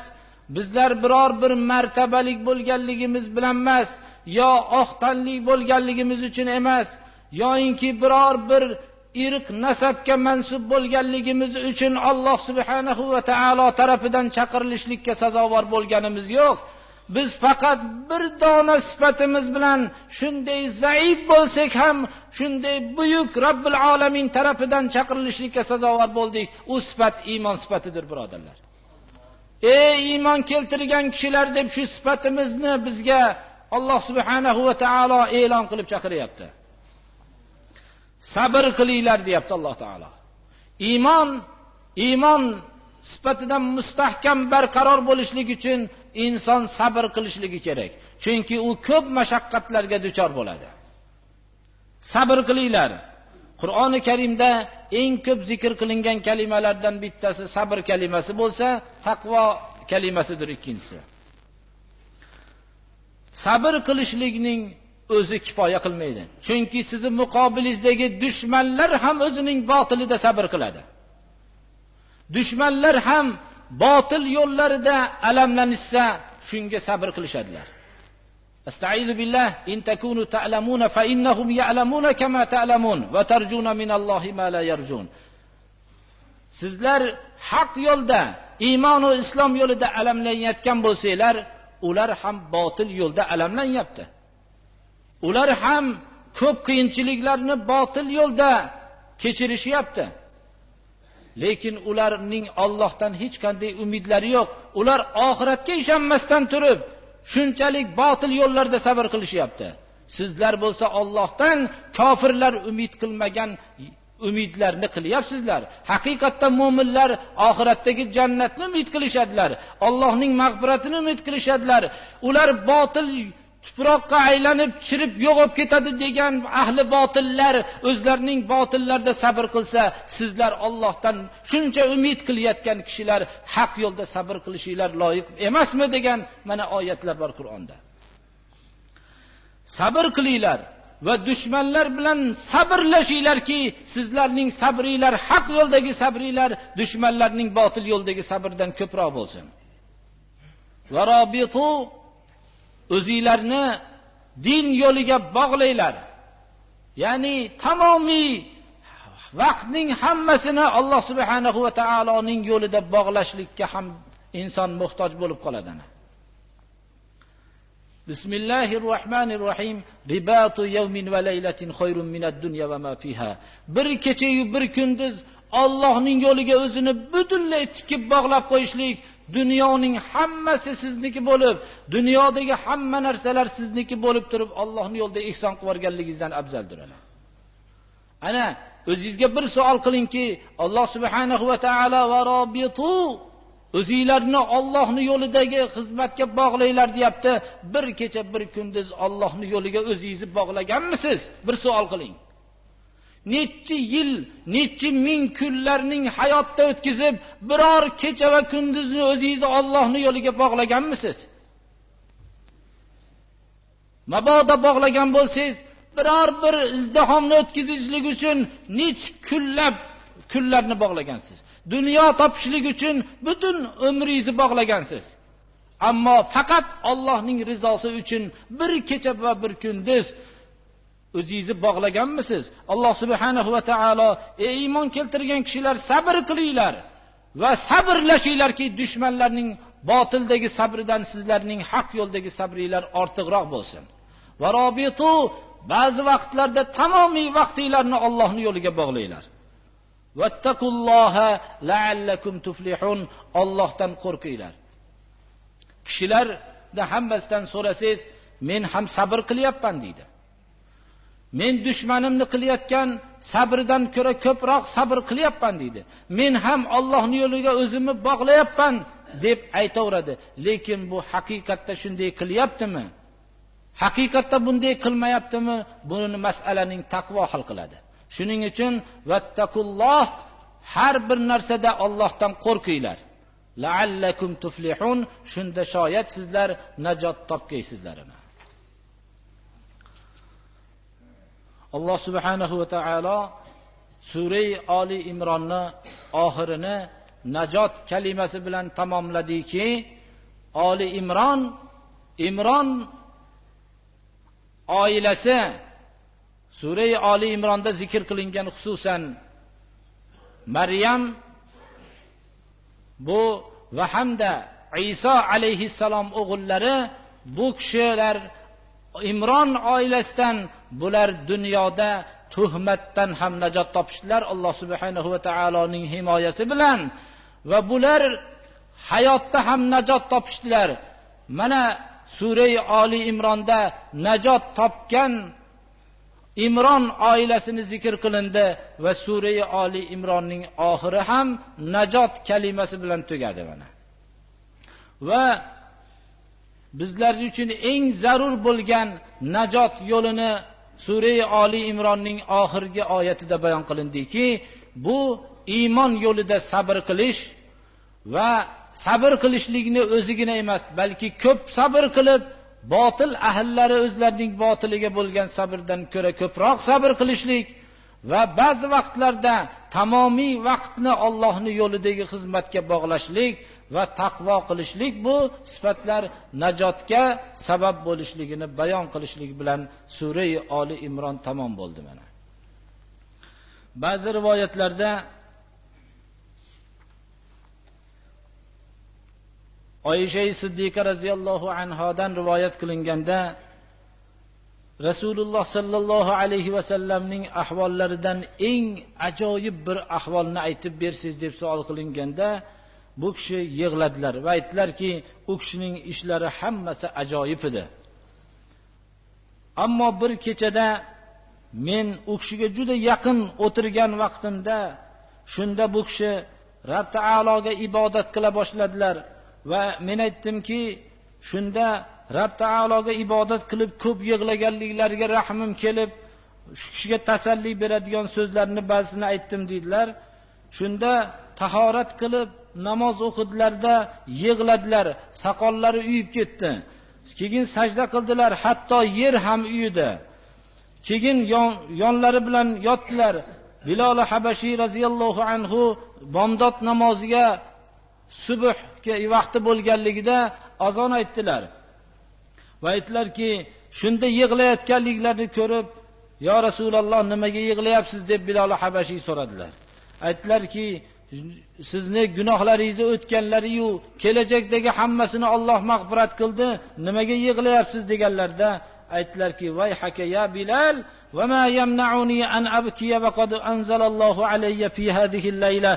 bizlar biror bir martabalik bo'lganligimiz bilan emas, yo oq tanlik bo'lganligimiz uchun emas, yoinki biror bir irq nasabga mansub bo'lganligimiz uchun Alloh subhanahu va taolo tarafidan chaqirilishlikka sazovor bo'lganimiz yo'q. Biz faqat bir dona sifatimiz bilan shunday zaif bo'lsak ham, shunday buyuk Robbil alamin tarafidan chaqirilishlikka sazovor bo'ldik. U sifat iymon sifatidir, birodarlar. Ey iymon keltirgan kishilar deb shu sifatimizni bizga Alloh subhanahu va taolo e'lon qilib chaqiryapti. Sabr qilinglar deyapti Alloh taolo. Iymon sifatidan mustahkam barqaror bo'lishlik uchun inson sabr qilishligi kerak. Chunki u ko'p mashaqqatlarga duchor bo'ladi. Sabr qilinglar. Qur'oni Karimda eng ko'p zikr qilingan kalimalardan bittasi sabr kalimasi bo'lsa, taqvo kalimasidir ikkinchisi. Sabr qilishlikning o'zi kifoya qilmaydi. Chunki sizning muqobilingizdagi dushmanlar ham o'zining botilida sabr qiladi. Dushmanlar ham botil yo'llarida alamlanishsa, shunga sabr qilishadilar. Astaizu billah, in takunu ta'lamuna fa innahum ya'lamuna kama ta'lamun va tarjuna minallohi ma la yarjun. Sizlar haq yo'lda, iymon va islom yo'lida alamlanayotgan bo'lsanglar, ular ham botil yo'lda alamlanyapti. Ular ham ko'p qiyinchiliklarni botil yo'lda kechirishyapti. Lekin ularning Allohdan hech qanday umidlari yo'q. Ular oxiratga ishonmasdan turib, shunchalik botil yo'llarda sabr qilishyapti. Sizlar bo'lsa Allohdan kofirlar umid qilmagan umidlarni qilyapsizlar. Haqiqatda mu'minlar oxiratdagi jannatni umid qilishadilar. Allohning mag'firatini umid qilishadilar. Ular botil tuproqqa aylanib chirib yo'qib ketadi degan ahli botillar o'zlarining botillarda sabr qilsa, sizlar Allohdan shuncha umid qilayotgan kishilar haq yo'lda sabr qilishinglar loyiq emasmi degan mana oyatlar bor Qur'onda. Sabr qilinglar va dushmanlar bilan sabrlashinglarki, sizlarning sabringlar haq yo'ldagi sabringlar dushmanlarning botil yo'ldagi sabrdan ko'proq bo'lsin. Va robitu, o'zinglarni din yo'liga bog'laylar. Ya'ni tamomiy vaqtning hammasini Alloh subhanahu va taoloning yo'lida bog'lashlikka ham inson muhtoj bo'lib qoladi. Bismillahirrohmanirrohim. Ribatu yawmin va laylatin khayrun minad dunya va ma fiha. Bir kecha yu bir kunduz Allohning yo'liga o'zini butunlay tikib bog'lab qo'yishlik, dunyoning hammasi sizniki bo'lib, dunyodagi hamma narsalar sizniki bo'lib turib, Allohning yo'lida ihson qilib o'rganligingizdan afzaldir. Ana o'zingizga bir savol qilingki, Alloh subhanahu va taolo va robitu, o'zingizlarni Allohning yo'lidagi xizmatga bog'laylar deyapti. Bir kecha bir kunduz Allohning yo'liga o'zingizni bog'laganmisiz? Bir savol qiling. Necha yil, necha ming kunlarning hayotda o'tkazib, biror kecha va kunduzni o'zingizni Allohning yo'liga bog'laganmisiz? Mabodo bog'lagan bo'lsangiz, biror bir izdihomni o'tkazishlik uchun necha kunlarni bog'lagansiz. Dunyo topishlik uchun butun umringizni bog'lagansiz. Ammo faqat Allohning rizosi uchun bir kecha va bir kunduz o'zingizni bog'laganmisiz? Alloh subhanahu va taolo, ey iymon keltirgan kishilar, sabr qilinglar va sabrlashinglarki, dushmanlarning botildagi sabridan sizlarning haq yo'ldagi sabringlar ortiqroq bo'lsin. Va robitu, ba'zi vaqtlarda tamomiy vaqtinglarni Allohning yo'liga bog'langlar. Vattaqulloha la'allakum tuflihun. Allohdan qo'rqinglar. Kishilarda hammasidan so'rasangiz, men ham sabr qilyapman deydi. Men dushmanimni qilayotgan sabrdan ko'ra ko'proq sabr qilyapman deydi. Men ham Allohning yo'liga o'zimni bog'layapman deb aytaveradi. Lekin bu haqiqatda shunday qilyaptimi? Haqiqatda bunday qilmayaptimi? Buni masalaning taqvo hal qiladi. Shuning uchun vattaqulloh, har bir narsada Allohdan qo'rqinglar. La'allakum tuflihun, shunda shoyat sizlar najot topgaysizlar. Alloh subhanahu va taolo Sura Ali Imronni oxirini najot kalimasi bilan tamomladiki, Ali Imron oilasi Sura Ali Imronda zikr qilingan xususan Maryam bu va hamda Iso alayhissalom o'g'illari, bu kishilar Imron oilasidan, bular dunyoda tuhmatdan ham najot topishdilar Alloh subhanahu va taoloning himoyasi bilan, va bular hayotda ham najot topishdilar. Mana Sura Ali Imronda najot topgan Imron oilasini zikr qilindi va Sura Ali Imronning oxiri ham najot kalimasi bilan tugadi mana. Va bizlar uchun eng zarur bo'lgan najot yo'lini Sura Ali Imronning oxirgi oyatida bayon qilindiki, bu iymon yo'lida sabr qilish va sabr qilishlikni o'zigina emas, balki ko'p sabr qilib, botil ahllari o'zlarining botiliga bo'lgan sabrdan ko'ra ko'proq sabr qilishlik va ba'zi vaqtlarda tamomiy vaqtni Allohning yo'lidagi xizmatga bog'lashlik va taqvo qilishlik, bu sifatlar najotga sabab bo'lishligini bayon qilishlik bilan Sura Ali Imron tamom bo'ldi mana. Ba'zi rivoyatlarda Oysha Siddiqa radhiyallohu anhodan rivoyat qilinganda Rasululloh sallallohu alayhi va sallamning ahvollaridan eng ajoyib bir ahvolni aytib bersiz deb savol qilinganda, bu kishi yig'ladilar va aytdilarki, u kishining ishlari hammasi ajoyib edi. Ammo bir kechada men u kishiga juda yaqin o'tirgan vaqtimda, shunda bu kishi Rabb taologa ibodat qila boshladilar va men aytdimki, shunda Rabb taologa ibodat qilib ko'p yig'laganliklariga rahmim kelib, shu kishiga tasalli beradigan so'zlarni ba'zisini aytdim dedilar. Shunda tahorat qilib namoz o'qidilarda yig'ladilar, soqollari uyib ketdi. Keyin sajda qildilar, hatto yer ham uyidi. Keyin yonlari bilan yotdilar. Bilal Habashi radhiyallohu anhu bomdod namoziga subhga vaqti bo'lganligida azon aytdilar. Va aytdilarki, shunda yig'layotganliklarini ko'rib, "Ya Rasululloh, nimaga yig'layapsiz?" deb Bilal Habashi so'radilar. Aytdilarki, sizni gunohlaringizni o'tganlari-yu, kelajakdagi hammasini Alloh mag'firat qildi, nimaga yig'layapsiz deganlarda aytdilarki, "Vay haka ya Bilal, va ma yamna'uni an abkiya va qad anzalallohu alayya fi hadhihi al-layla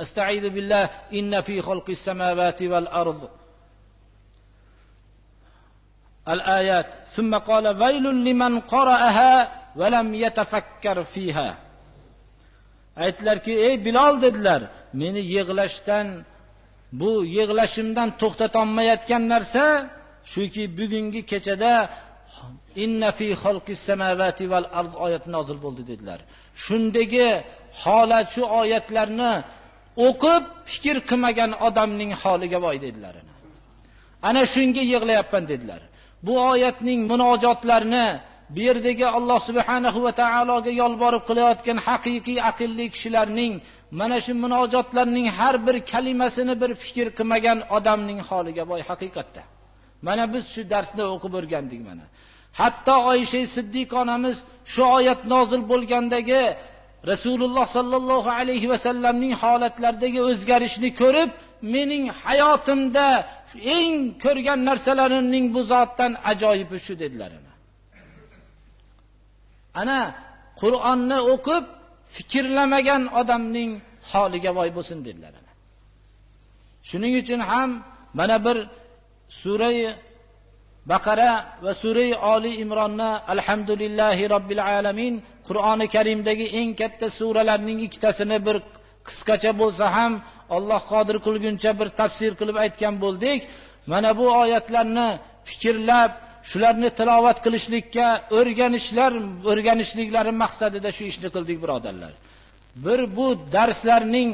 asta'idu billah inna fi khalqis samawati wal ard." Al-ayat. Thumma qala waylun liman qara'aha va lam yatafakkar fiha. Aytdilarki, ey Bilal dedilar, meni yig'lashdan, bu yig'lashimdan to'xtatolmayotgan narsa shuki bugungi kechada inna fi xalqis samawati val ard oyati nozil bo'ldi dedilar. Shundagi holat, shu oyatlarni o'qib fikr qilmagan odamning holiga voy dedilar. Ana shunga yig'layapman dedilar. Bu oyatning munojotlarini bu yerdagi Alloh subhanahu va taologa yolborib qilayotgan haqiqiy aqlli kishilarning mana shu munojotlarning har bir kalimasini bir fikr qilmagan odamning holiga voy haqiqatda. Mana biz shu darsni o'qib o'rgandik mana. Hatto Oysha Siddiqa onamiz shu oyat nozil bo'lgandagi Rasululloh sallallohu alayhi va sallamning holatlaridagi o'zgarishni ko'rib, mening hayotimda eng ko'rgan narsalarimning bu zotdan ajoyibi shu dedilar. Ana Qur'onni o'qib fikrlamagan odamning holiga voy bo'lsin dedilar. Shuning uchun ham mana bir sura Baqara va sura Ali Imronni alhamdulillahi robbil alamin Qur'oni Karimdagi eng katta suralarning ikkitasini bir qisqacha bo'lsa ham Alloh qodir qilguncha bir tafsir qilib aytgan bo'ldik. Mana bu oyatlarni fikrlab, shularni tilovat qilishlikka o'rganishliklari maqsadida shu ishni qildik birodarlar. Bir bu darslarning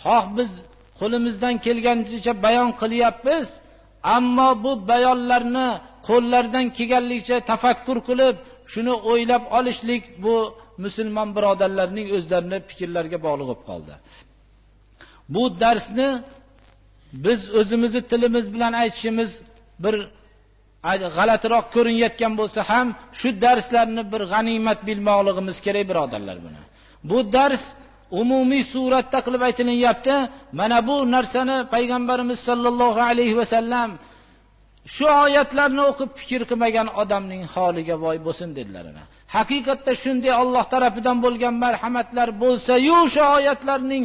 xoh biz qo'limizdan kelgancha bayon qilyapmiz, ammo bu bayonlarni qo'llardan kelganligicha tafakkur qilib, shuni o'ylab olishlik bu musulmon birodarlarning o'zlarining fikrlariga bog'liq bo'lib qoldi. Bu darsni biz o'zimizni tilimiz bilan aytishimiz bir g'alatiroq ko'rinayotgan bo'lsa ham shu darslarni bir g'animat bilmoqligimiz kerak birodarlar buni. Bu dars umumiy suratda qilib aytilyapti. Mana bu narsani payg'ambarimiz sollallohu alayhi va sallam shu oyatlarni o'qib fikr qilmagan odamning holiga voy bo'lsin dedilar. Haqiqatda shunday Alloh tarafidan bo'lgan marhamatlar bo'lsa-yu, shu oyatlarning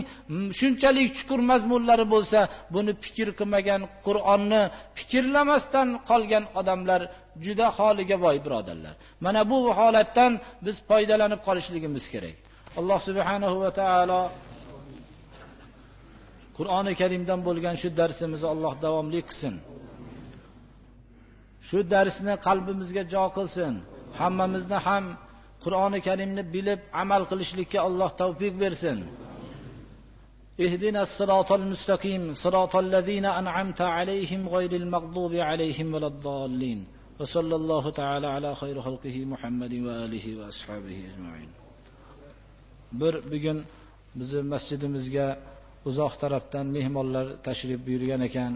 shunchalik chuqur mazmunlari bo'lsa, buni fikr qilmagan, Qur'onni fikrlamasdan qolgan odamlar juda holiga voy birodarlar. Mana bu holatdan biz foydalanib qolishligimiz kerak. Alloh subhanahu va taolo Qur'oni Karimdan bo'lgan shu darsimizni Alloh davomli qilsin. Shu darsni qalbimizga jo qilsin. Hammamizni ham Qur'oni Karimni bilib amal qilishlikka Alloh tavfiq bersin. Ihdinas siratal mustaqim, siratal ladzina an'amta alayhim g'ayril magdubi alayhim veladdallin. Va sallallohu ta'ala ala xayri xalqihi Muhammadin va alihi va ashabihi ajma'in. Bugun bizning masjidimizga uzoq tarafdan mehmonlar tashrif buyurgan ekan.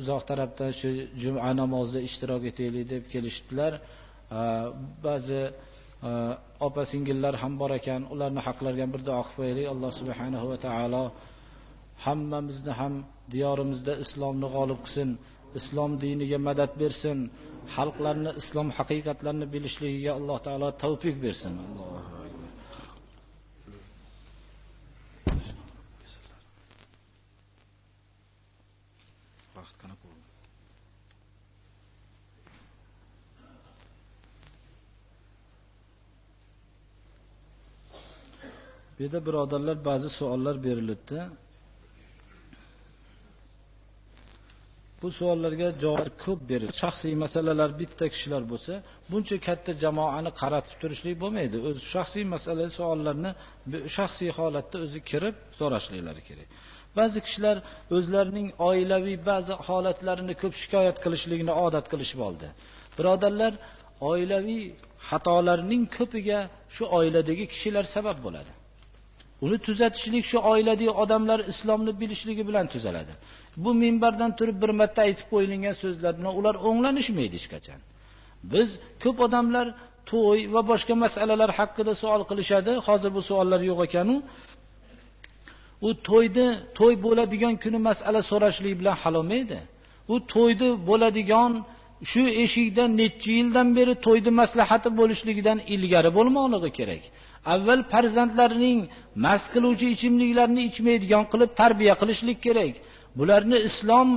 Uzoq tarafdan shu juma namozida ishtirok etaylik deb kelishdilar. Ba'zi opa-singillar ham bor ekan. Ularni haqlariga bir duo qilib qo'yaylik. Alloh subhanahu va taolo hammamizni ham diyorimizda islomni g'olib qilsin, islom diniga madad bersin, xalqlarni islom haqiqatlarini bilishligiga Alloh taolo tavfiq bersin. Allohu akbar. Bu yerda birodarlar ba'zi savollar berilibdi. Bu savollarga javob ko'p berildi. Shaxsiy masalalar bitta kishilar bo'lsa, buncha katta jamoani qaratib turishlik bo'lmaydi. O'z shaxsiy masala savollarni shaxsiy holatda o'zi kirib so'rashliklari kerak. Ba'zi kishilar o'zlarining oilaviy ba'zi holatlarini ko'p shikoyat qilishligini odat qilishib oldi. Birodarlar, oilaviy xatolarning ko'piga shu oiladagi kishilar sabab bo'ladi. Uni tuzatishlik shu oiladagi odamlar islomni bilishligi bilan tuzaladi. Bu minbardan turib bir marta aytib qo'yilgan so'zlarni ular o'nglanishmaydi hech qachon. Biz ko'p odamlar to'y va boshqa masalalar haqida savol qilishadi. Hozir bu savollar yo'q ekan-u. U to'y bo'ladigan kuni masala so'rashlik bilan hal bo'lmaydi. U to'yni bo'ladigan shu eshikda necha yildan beri to'yni maslahati bo'lishligidan ilgari bo'lmoqligi kerak. Avval farzandlarining mast qiluvchi ichimliklarni ichmaydigan qilib tarbiya qilishlik kerak. Bularni islom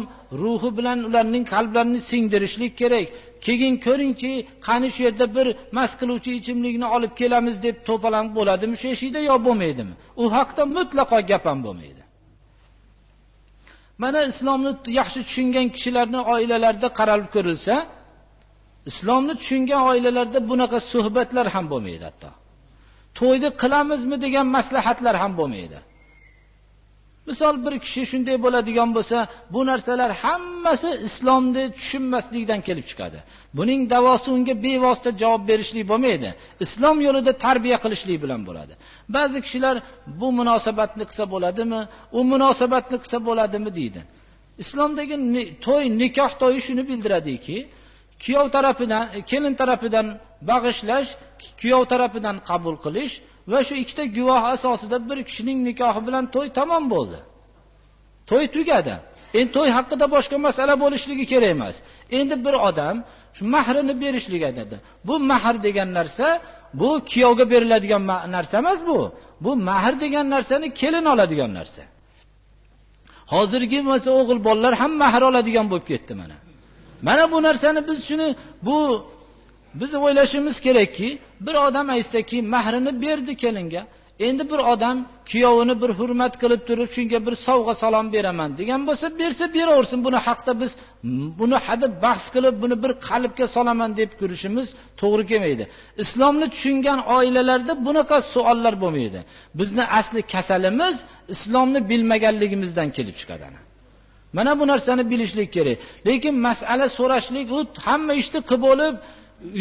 ruhi bilan ularning qalblarini singdirishlik kerak. Keyin ko'ringchi, qani shu yerda bir mast qiluvchi ichimlikni olib kelamiz deb to'palang bo'ladimi shu eshikda yo bo'lmaydimi? U haqda mutlaqo gap ham bo'lmaydi. Mana islomni yaxshi tushungan kishilarning oilalarida qaralib ko'rilsa, islomni tushungan oilalarda bunaqa suhbatlar ham bo'lmaydi hatto. To'yni qilamizmi degan maslahatlar ham bo'lmaydi. Misol bir kishi shunday bo'ladigan bo'lsa, bu narsalar hammasi islomni tushunmaslikdan kelib chiqadi. Buning davosi unga bevosita javob berishlik bo'lmaydi. Islom yo'lida tarbiya qilishlik bilan bo'ladi. Ba'zi kishilar bu munosabatni qilsa bo'ladimi, u munosabatni qilsa bo'ladimi deydi. Islomdagi to'y, nikoh to'yi shuni bildiradiki, kuyov tarafidan, kelin tarafidan bag'ishlash, kuyov tarafidan qabul qilish va shu ikkita guvoh asosida bir kishining nikohi bilan to'y tamom bo'ldi. To'y tugadi. Endi to'y haqida boshqa masala bo'lishligi kerak emas. Endi bir odam shu mahrini berishlik aytadi. Bu mahr degan narsa, bu kuyovga beriladigan narsa emas bu. Bu mahr degan narsani kelin oladigan narsa. Hozirgi bo'lsa o'g'il bolalar ham mahr oladigan bo'lib ketdi mana. Mana bu narsani biz o'ylashimiz kerakki, bir odam aytsaki, mahrini berdi kelinga. Endi bir odam kuyovini bir hurmat qilib turib, shunga bir sovg'a salom beraman degan bo'lsa, bersa beraversin. Buni haqda biz buni hadib bahs qilib, buni bir qalbga solaman deb ko'rishimiz to'g'ri kelmaydi. Islomni tushungan oilalarda bunaqa savollar bo'lmaydi. Bizni asli kasalimiz islomni bilmaganligimizdan kelib chiqadi. Mana bu narsani bilishlik kerak. Lekin masala so'rashlik, u hamma ishni qilib olib,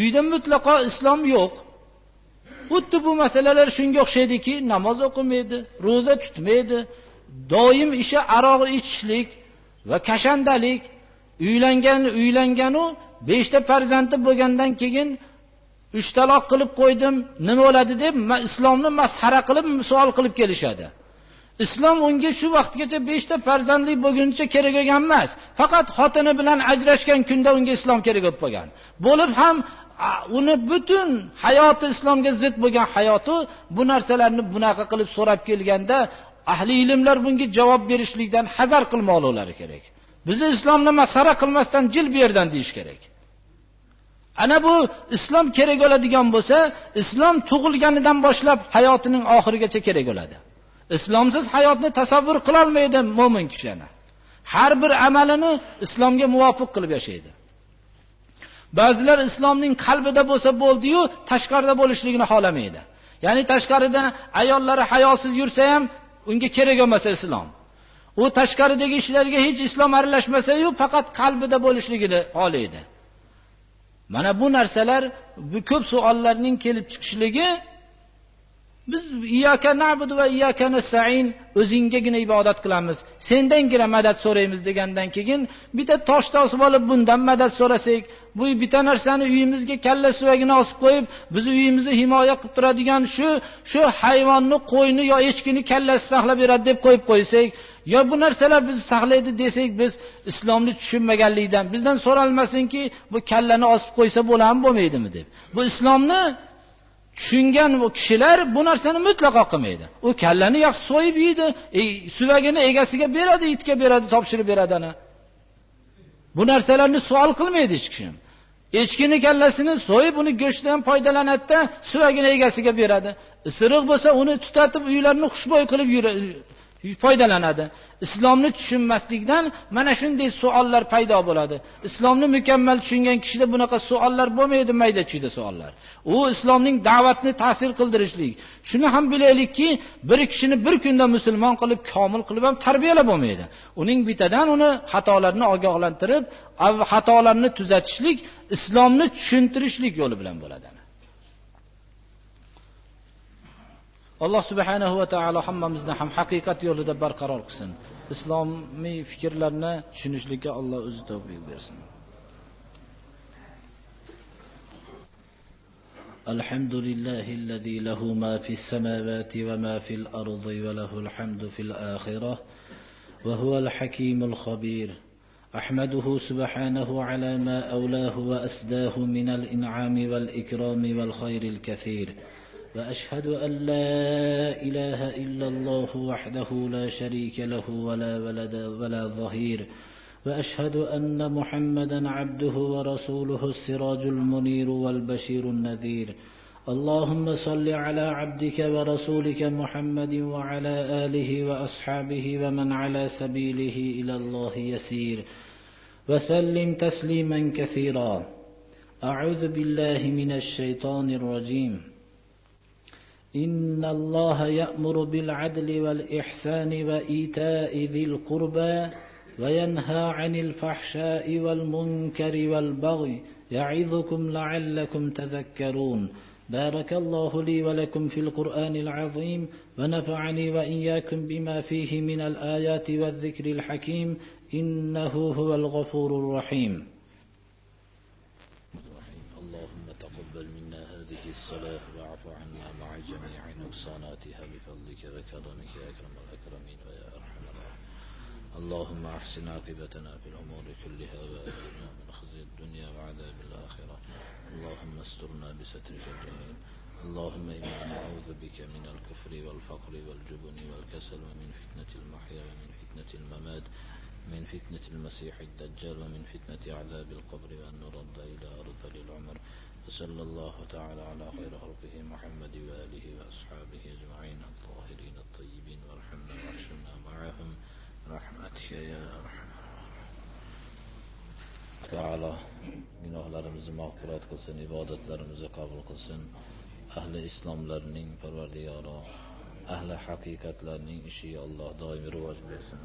uyda mutlaqo islom yo'q. Xuddi bu masalalar shunga o'xshaydiki, namoz o'qimaydi, roza tutmaydi, doim ishi aroq ichishlik va kashandalik, uylanganu 5 ta farzandi bo'lgandan keyin 3 taloq qilib qo'ydim, nima bo'ladi deb islomni masxara qilib savol qilib kelishadi. Islom unga shu vaqtgacha 5 ta farzandli bo'lguncha kerak bo'lgan emas. Faqat xotini bilan ajrashgan kunda unga islom kerak bo'lib qolgan. Bo'lib ham uni butun hayoti islomga zid bo'lgan hayoti bu narsalarni bunaqa qilib so'rab kelganda ahli ilmlar bunga javob berishlikdan hazar qilmoqlari kerak. Bizni islomni masxara qilmasdan jil bu yerdan deyish kerak. Ana bu islom kerak bo'ladigan bo'lsa, islom tug'ilganidan boshlab hayotining oxirigacha kerak bo'ladi. Islomsiz hayotni tasavvur qila olmaydi mo'min kishi. Har bir amalini islomga muvofiq qilib yashaydi. Ba'zilar islomning qalbida bo'lsa bo'ldi-yu, tashqarida bo'lishligini xohlamaydi. Ya'ni tashqarida ayollari hayosiz yursa ham unga kerak emas islom. U tashqaridagi ishlarga hech islom aralashmasa-yu, faqat qalbida bo'lishligini xohlaydi. Mana bu narsalar, bu ko'p savollarning kelib chiqishligi biz iyyaka na'budu va iyyaka nasta'in, o'zinggagina ibodat qilamiz, sendangina madad so'raymiz degandan keyin bitta tosh tosib olib bundan madad so'rasak, bu bitta narsani uyimizga kalla suvagini osib qo'yib, biz uyimizni himoya qilib turadigan shu hayvonni, qo'yni yo echkini kallasi saqlab beradi deb qo'yib qo'ysak, yo bu narsalar bizni saqlaydi desak, biz islomni tushunmaganlikdan bizdan so'ralmasinki, bu kallani osib qo'ysa bo'ladimi, bo'lmaydimi deb. Bu islomni tushungan bu kishilar bu narsani mutlaqo qilmaydi. U kallani yaxshi so'yib yeydi, suvagini egasiga beradi, itga beradi, topshirib beradi ana. Bu narsalarni savol qilmaydi hech kim. Echkini kallasini so'yib, uni go'shtidan foydalanadi-da, suvagini egasiga beradi. Isiriq bo'lsa, uni tutatib uylarni xushbo'y qilib foydalanadi. Islomni tushunmaslikdan mana shunday savollar paydo bo'ladi. Islomni mukammal tushungan kishida bunaqa savollar bo'lmaydi, mayda-chuyda savollar. U islomning da'vatni ta'sir qildirishlik. Shuni ham bilaylikki, bir kishini bir kunda musulmon qilib, komil qilib ham tarbiyalab bo'lmaydi. Uning bitadan uni xatolarini ogohlantirib, xatolarni tuzatishlik, islomni tushuntirishlik yo'li bilan bo'ladi. Alloh subhanahu va taolo hammamizni ham haqiqat yo'lida barqaror qilsin. Islomiy fikrlarni tushunishlikka Alloh o'zi tavfiq bersin. Alhamdulillahillazi lahu ma fis samawati va ma fil ardi va lahul hamdu fil akhirah va huval hakimul khabir. أحمده سبحانه على ما أولاه وأسداه من الإنعام والإكرام والخير الكثير. وأشهد أن لا إله إلا الله وحده لا شريك له ولا ولد ولا ظهير. وأشهد أن محمدا عبده ورسوله السراج المنير والبشير النذير. اللهم صل على عبدك ورسولك محمد وعلى آله وأصحابه ومن على سبيله إلى الله يسير. وسلم تسليما كثيرا. أعوذ بالله من الشيطان الرجيم. إن الله يأمر بالعدل والإحسان وإيتاء ذي القربى وينهى عن الفحشاء والمنكر والبغي يعظكم لعلكم تذكرون. بارك الله لي ولكم في القرآن العظيم ونفعني وإياكم بما فيه من الآيات والذكر الحكيم إنه هو الغفور الرحيم. اللهم تقبل منا هذه الصلاة واعف عنا مع جميع نقصاناتها بفضلك وكرمك يا أكرم الأكرمين ويا أرحم الراحمين. اللهم أحسن عاقبتنا في الأمور كلها وأجرنا من خزي الدنيا وعذاب الآخرة. اللهم استرنا بسترك الجميل. اللهم إنا نعوذ بك من الكفر والفقر والجبن والكسل ومن فتنة المحيا ومن فتنة الممات من فتنة المسيح الدجال ومن فتنة عذاب القبر وأن نرد إلى أرذل العمر. وصلى الله تعالى على خير خلقه محمد وآله وأصحابه أجمعين الطاهرين الطيبين وارحمنا واحشرنا معهم رحمتك يا أرحم تعالى. Günahlarımızı mağfiret kılsın, ibadetlerimizi kabul kılsın. Ahli İslamlarının Parvardigara, ahli hakikatlarının işi Allah daimi rivoj bersin.